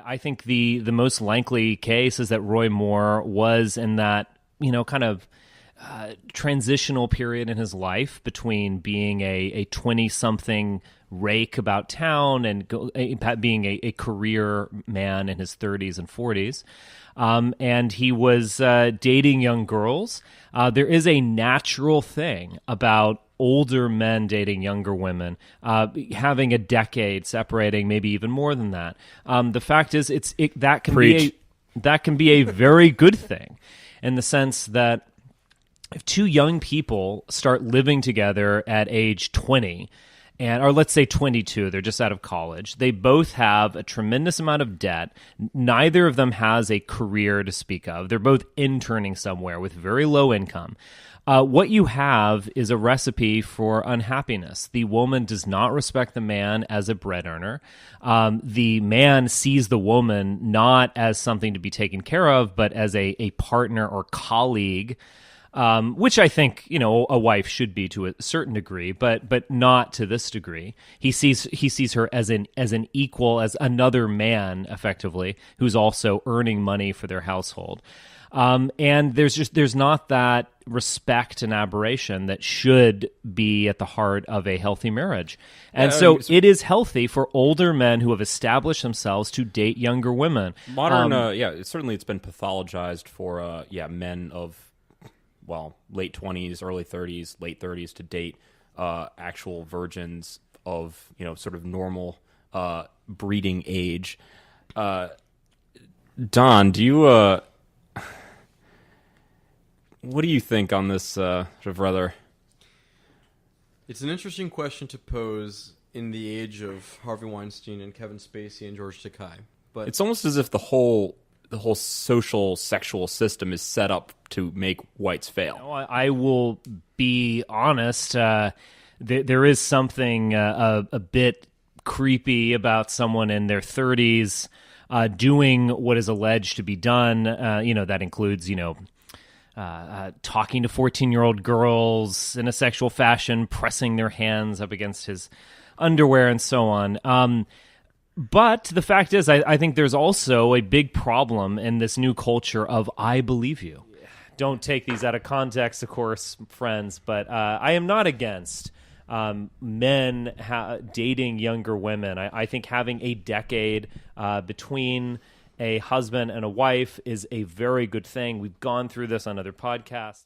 I think the most likely case is that Roy Moore was in that, kind of transitional period in his life between being a 20-something rake about town and being a career man in his 30s and 40s. And he was dating young girls. There is a natural thing about older men dating younger women, having a decade separating, maybe even more than that. The fact is, that can be a very good thing, in the sense that if two young people start living together at age 20, or let's say 22, they're just out of college, they both have a tremendous amount of debt. Neither of them has a career to speak of. They're both interning somewhere with very low income. What you have is a recipe for unhappiness. The woman does not respect the man as a bread earner. The man sees the woman not as something to be taken care of, but as a partner or colleague, which I think, a wife should be to a certain degree, but not to this degree. He sees her as an equal, as another man, effectively, who's also earning money for their household. And there's not that respect and aberration that should be at the heart of a healthy marriage. And it is healthy for older men who have established themselves to date younger women. Modern, certainly it's been pathologized for, men of, late 20s, early 30s, late 30s to date actual virgins of, sort of normal breeding age. Don, do you... what do you think on this sort of rather... It's an interesting question to pose in the age of Harvey Weinstein and Kevin Spacey and George Takei. But it's almost as if the whole social sexual system is set up to make whites fail. I will be honest. There is something a bit creepy about someone in their 30s doing what is alleged to be done. That includes, talking to 14-year-old girls in a sexual fashion, pressing their hands up against his underwear, and so on. But the fact is, I think there's also a big problem in this new culture of "I believe you." Yeah. Don't take these out of context, of course, friends, but I am not against men dating younger women. I think having a decade between a husband and a wife is a very good thing. We've gone through this on other podcasts.